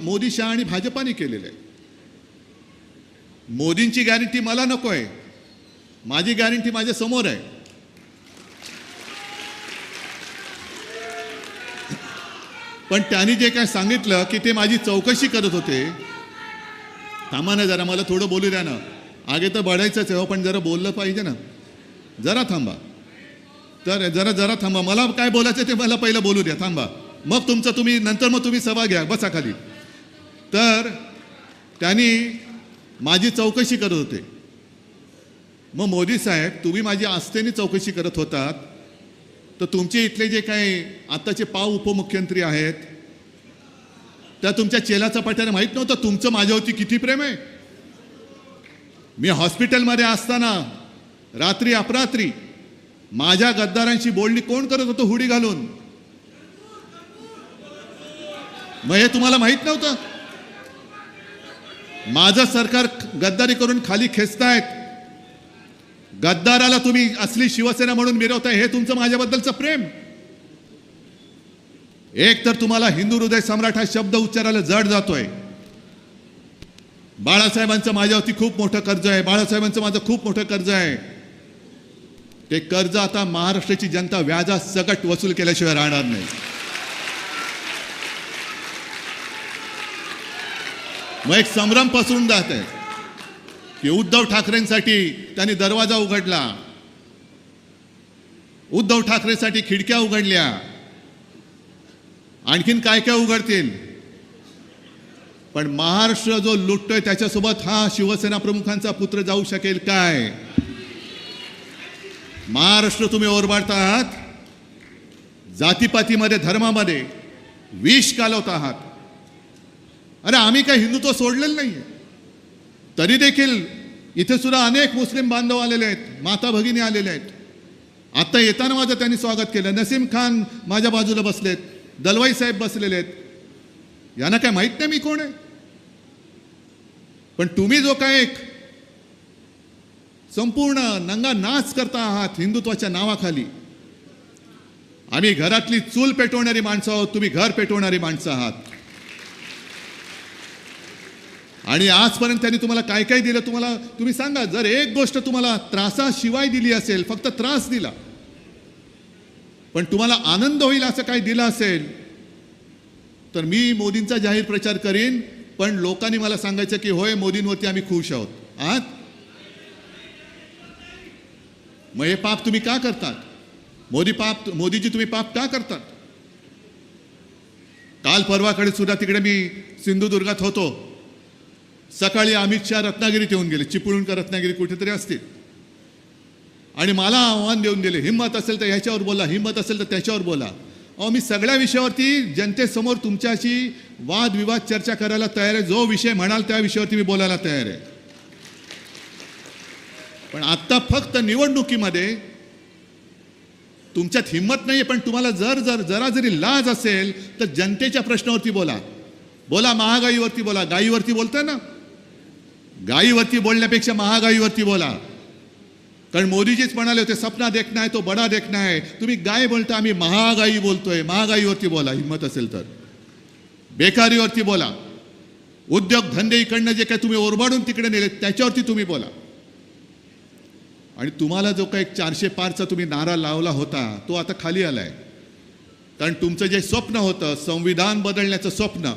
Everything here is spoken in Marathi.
मोदी शहा आणि भाजपाने केलेलं आहे. मोदींची गॅरंटी मला नको आहे, माझी गॅरंटी माझ्या समोर आहे. पण त्यांनी जे काय सांगितलं की ते माझी चौकशी करत होते. थांबा ना जरा, मला थोडं बोलू द्या ना. आगे तर बढायचंच आहे, पण जरा बोललं पाहिजे ना. जरा थांबा, तर जरा थांबा. मला काय बोलायचं ते मला पहिलं बोलू द्या. थांबा, मग तुमचं तुम्ही नंतर मग तुम्ही सभा घ्या, बसा खाली. तर त्यांनी माझी चौकशी करत होते. मग मोदी साहेब, तुम्ही माझी आस्थेने चौकशी करत होतात, तर तुमचे इथले जे काही आताचे उपमुख्यमंत्री आहेत, त्या तुमच्या चेला चपाट्याने माहीत नव्हतं तुमचं माझ्यावरती किती प्रेम आहे. मी हॉस्पिटलमध्ये असताना रात्री अपरात्री माझ्या गद्दारांशी बोलणी कोण करत होतं हुडी घालून? मग हे तुम्हाला माहित नव्हतं? माझं सरकार गद्दारी करून खाली खेचतायत, गद्दाराला तुम्ही असली शिवसेना म्हणून मिरवताय, हे तुमचं माझ्याबद्दलचं प्रेम. एक तर तुम्हाला हिंदू हृदय सम्राट हा शब्द उच्चारायला जड जातोय. बाळासाहेबांचं माझ्यावरती खूप मोठं कर्ज आहे, बाळासाहेबांचं माझं खूप मोठं कर्ज आहे. ते कर्ज आता महाराष्ट्राची जनता व्याजासकट वसूल केल्याशिवाय राहणार नाही. मग एक संभ्रम पसरून जात आहे की उद्धव ठाकरेंसाठी त्यांनी दरवाजा उघडला, उद्धव ठाकरेंसाठी खिडक्या उघडल्या, आणखीन काय काय उघडतील. पण महाराष्ट्र जो लुटतोय त्याच्यासोबत हा शिवसेना प्रमुखांचा पुत्र जाऊ शकेल काय? महाराष्ट्र तुम्ही ओरबाडता आहात, जातीपातीमध्ये धर्मामध्ये विष कालवत आहात. अरे आम्ही काय हिंदुत्व सोडलेलं नाहीये, तरी देखील इथे सुद्धा अनेक मुस्लिम बांधव आलेले आहेत, माता भगिनी आलेले आहेत. आता येताना माझं त्यांनी स्वागत केलं. नसीम खान माझ्या बाजूला बसलेत, दलवाई साहेब बसलेले आहेत. यांना काय माहित नाही मी कोण आहे. पण तुम्ही जो काय एक संपूर्ण नंगा नाच करता आहात हिंदुत्वाच्या नावाखाली. आम्ही घरातली चूल पेटवणारी माणसं आहोत, तुम्ही घर पेटवणारी माणसं आहात. आणि आजपर्यंत त्यांनी तुम्हाला काय काय दिलं तुम्हाला तुम्ही सांगा. जर एक गोष्ट तुम्हाला त्रासाशिवाय दिली असेल, फक्त त्रास दिला, पण तुम्हाला आनंद होईल असं काय दिलं असेल, तर मी मोदींचा जाहीर प्रचार करीन. पण लोकांनी मला सांगायचं की होय मोदींवरती आम्ही खुश आहोत. मग हे पाप तुम्ही का करतात? मोदीजी तुम्ही पाप का करतात? काल परवाकडे सुद्धा तिकडे मी सिंधुदुर्गात होतो. सकाळी अमित शहा रत्नागिरीत येऊन गेले, चिपळूण का रत्नागिरी कुठेतरी असतील, आणि मला आव्हान देऊन दिले, हिंमत असेल तर ह्याच्यावर बोला, हिंमत असेल तर त्याच्यावर बोला. अहो मी सगळ्या विषयावरती जनतेसमोर तुमच्याशी वादविवाद चर्चा करायला तयार आहे. जो विषय म्हणाल त्या विषयावरती मी बोलायला तयार आहे. पण आता फक्त निवडणुकीमध्ये तुमच्यात हिंमत नाहीये. पण तुम्हाला जरा जरी लाज असेल तर जनतेच्या प्रश्नावरती बोला. महागाईवरती बोला. गाईवरती बोलताय ना, गाईवरती बोलण्यापेक्षा महागाईवरती बोला. कारण मोदीजीच म्हणाले होते सपना देखना है तो बडा देखना है. तुम्ही गाय बोलता, आम्ही महागाई बोलतोय. महागाईवरती बोला हिंमत असेल तर. बेकारीवरती बोला. उद्योग धंदे इकडनं जे काय तुम्ही ओरबाडून तिकडे नेले त्याच्यावरती तुम्ही बोला. आणि तुम्हाला जो काही 400 पारचा तुम्ही नारा लावला होता तो आता खाली आलाय. कारण तुमचं जे स्वप्न होतं संविधान बदलण्याचं स्वप्न,